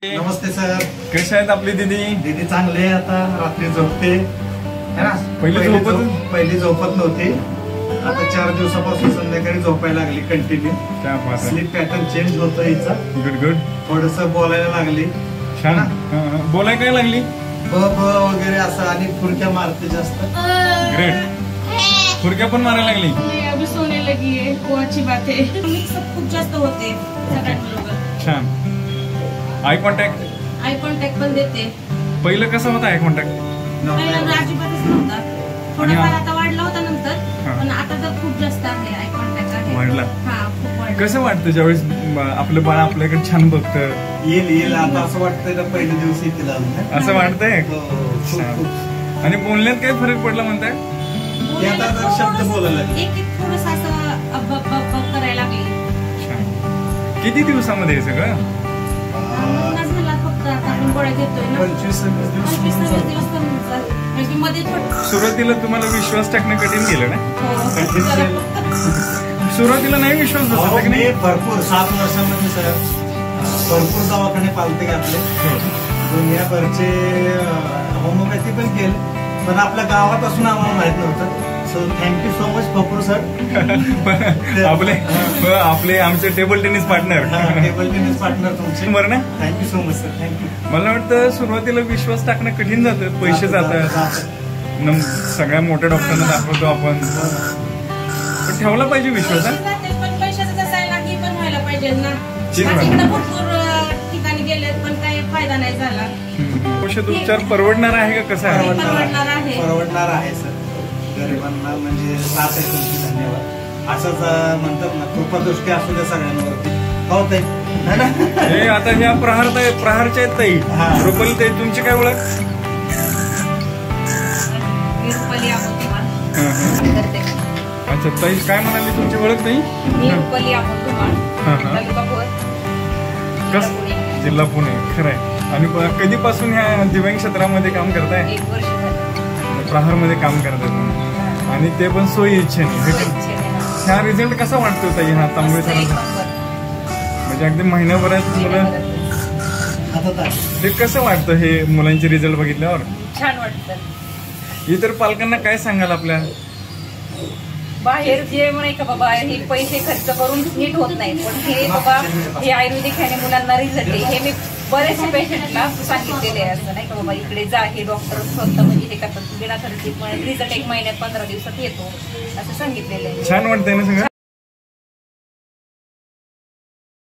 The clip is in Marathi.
नमस्ते सर. कशा आहेत आपली दीदी? दीदी चांगले आहे. आता रात्री झोपते है ना. पहिली झोपत नव्हती. आता 4 दिवसापासून संध्याकाळी झोपायला लागली कंटिन्यू. स्लीप पॅटर्न चेंज होतं हिचा. Good good. थोडस बोलायला लागली. छान. बोलायला काय लागली? ब वगैरे असं आणि फुरक्या मारते जास्त. ग्रेट. फुरक्या पण मारायला लागली. अभी सोने लगी है. वो अच्छी बात है. मिक्सअप खूप जास्त होते सगळ्यांबरोबर. छान. आय कॉन्टॅक्ट पण देते. पहिलं कसं होतं आय कॉन्टॅक्ट? पहिला अजिबातच नव्हता. थोडाफार आता वाढला होता नंतर, पण आता तर खूप जास्त आहे आय कॉन्टॅक्ट. वाढला. हा, खूप वाढला. कसं वाटतं ज्यावेळेस आपलं बाळ आपल्याकडे छान बघतं? येईल आता असं वाटतंय ना पहिल्या दिवशी तिला असं वाटतंय. आणि बोलण्यात काही फरक पडला म्हणताय? आता जर शब्द बोलायला एक थोडंसं असं अब करायला लागली. किती दिवसामध्ये हे सगळं? सुरुवातीला तुम्हाला विश्वास टाकणं कठीण गेलं ना? सुरुवातीला नाही विश्वास बसला की नाही? भरपूर 7 वर्षांमध्ये सर भरपूर दवाखाने पालते घातले. दुनियाभरचे होमिओपॅथी पण केले, पण आपल्या गावात असून आम्हाला माहित नव्हतं. सो थँक्यू सो मच भरपूर सर. आपले आमचे टेबल टेनिस पार्टनर तुमचे बरं ना. Thank you so much sir. Thank you. मला वाटतं सुरुवातीला विश्वास टाकणं कठीण जातं. पैसे जातात. सगळ्या मोठ्या डॉक्टरांना दाखवतो आपण, पण ठेवला पाहिजे विश्वास. पण पैशाचं जसायला ही पण व्हायला पाहिजे ना. भरपूर ठिकाणी गेले पण काही फायदा नाही झाला. औषध उपचार परवडणार आहे का? कसं आहे? परवडणार आहे सर. गरिबांना म्हणजे साथ आहे तुमची. धन्यवाद. असंच म्हणतात ना, कृपादृष्टी असू द्या सगळ्यांवरती. हो ताई. हे आता ह्या प्रहारच्या आहेत ताई. रुपाली ताई, तुमची काय ओळख? अच्छा ताई, काय म्हणाली तुमची ओळख ताई? जिल्हा पुणे. खरंय. आणि कधीपासून ह्या दिव्यांग क्षेत्रामध्ये काम करताय? 1 वर्ष झालं. प्रहारमध्ये काम करताय तुम्ही, आणि ते पण सोयी इच्छेने. ह्या रिझल्ट कसा वाटतो ताई? हा तांबवे सरांचा म्हणजे अगदी महिन्याभरात मुलं ते कसं वाटतं हे मुलांचे रिझल्ट बघितल्यावर? छान वाटतं. इतर पालकांना काय सांगाल आपल्या? बाहेर जे म्हणाय का बाबा हे पैसे खर्च करून नीट होत नाही, पण हे बाबा हे आयुर्वेदिक ह्याने मुलांना रिझल्ट आहे. हे मी बरेचसे पेशंटला सांगितलेले आहे. असं नाही का बाबा इकडे जा, हे डॉक्टर स्वतः म्हणजे हे करतात बिना खर्चिक, रिझल्ट 1 महिन्यात 15 दिवसात येतो असं सांगितलेलं आहे. छान वाटतंय ना सगळं.